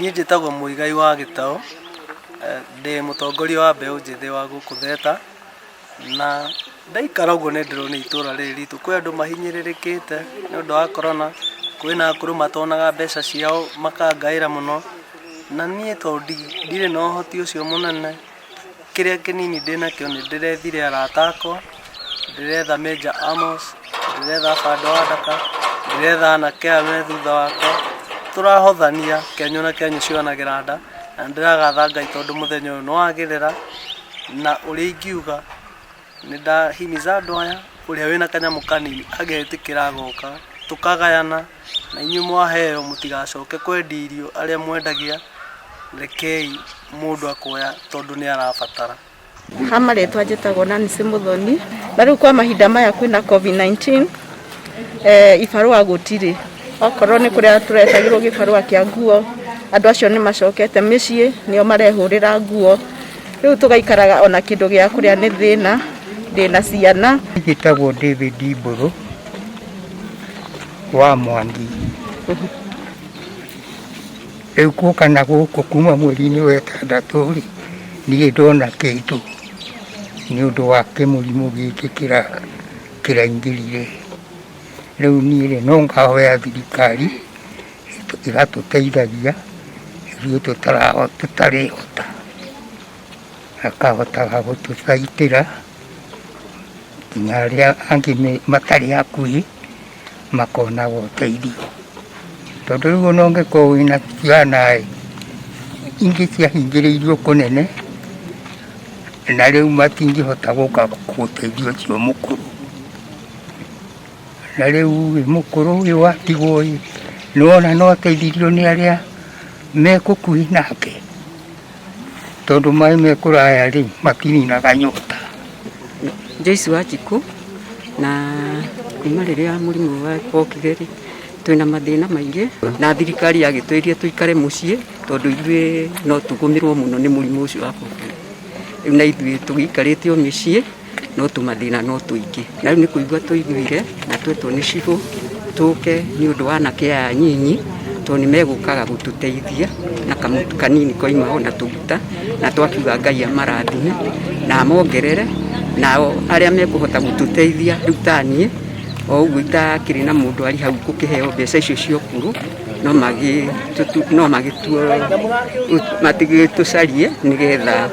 Niĩ njĩtagwo Muigai wa Gĩtaũ, ndĩ mũtongoria wa mbeũ njĩthĩ wa gũkũ Theta, na ndaikara ũguo nĩ ndĩrona itũra rĩrĩ ritũ kwĩ andũ mahinyĩrĩrĩkĩte nĩ ũndũ wa corona, kwĩna akũrũ matonaga mbeca ciao makangaĩra mũno, na niĩ tondũ ndirĩ na ũhoti ũcio mũnene, kĩrĩa kĩnini ndĩnakĩo nĩ ndĩrethire arata akwa, ndĩretha Major Amos, ndĩretha Afande wa Ndaka, ndĩretha anake aya me thutha wakwa, tũrahothania kenyũ na kenyũ cionagĩra nda, na ndĩragatha Ngai tondũ mũthenya ũyũ nĩwagĩrĩra, na ũrĩa ingiuga nĩndahimiza andũ aya ũrĩa wĩna kanyamũ kanini agetĩkĩra agoka, tũkagayana, na inyuĩ mwaheo mũtigacoke kwendia irio arĩa mwendagia, rekei mũndũ akoya tondũ nĩarabatara. Marĩtwa njĩtagwo Nancy Muthoni, na rĩu kwa mahinda maya kwĩna COVID-19, ibarũa gũtirĩ, okorwo nĩ kũrĩa tũretagĩrwo gĩbarũa kĩa nguo, andũ acio nĩmacokete mĩciĩ, nĩo marehũrĩra nguo, rĩu tũgaikaraga ona kĩndũ gĩa kũrĩa nĩ thĩna, ndĩna ciana. Njĩtagwo David Mbũrũ wa Mwangi. Rĩu gũka na gũkũ kuma mweri-inĩ wa ĩtandatũ-rĩ, niĩ ndona kĩndũ nĩ ũndũ wa kĩmũrimũ gĩkĩ kĩraingĩrire. Rĩu niĩ no ngahoya thirikari ĩgatũteithagia ithuĩ tũtarĩhota, akahotaga gũtũthaitĩra nginya arĩa angĩ matarĩ hakuhĩ makonaga ũteithio. Tondũ rĩu ona ũngĩkorwo wĩna ciana ingĩ ciahingĩrĩirio kũnene, na rĩu matingĩhota gũka gũteithio ũcio mũkũrũ, na rĩu wĩ mũkũrũ ũyũ watigwo nĩwona no ateithirio nĩ arĩa me gũkuhĩ nake, tondũ maĩ me kũraya-rĩ matininaga nyota. Joyce Wanjikũ, na kuma rĩrĩa mũrimũ wokire-rĩ, twĩna mathĩna maingĩ, na thirikari yagĩtwĩria tũikare mũciĩ tondũ ithuĩ no tũgũmĩrwo mũno nĩ mũrimũ ũcio wa COVID. Rĩu na ithuĩ tũgĩikarĩte o mĩciĩ, no tũmathĩna no tũingĩ, na rĩu nĩ kũigua tũiguire na twetwo nĩ cibũ tũke nĩ ũndũ wa anake aya anyinyi, tondũ nĩmegũkaga gũtũteithia na kamũtu kanini koima ona tũguta, na twakiuga Ngai amarathime na amongerere, nao arĩa mekũhota gũtũteithia rĩu ta niĩ, o ũguo itakĩrĩ na mũndũ arĩ hau gũkĩheo mbeca icio cia ũkũrũ, no magĩtũcarie nĩgetha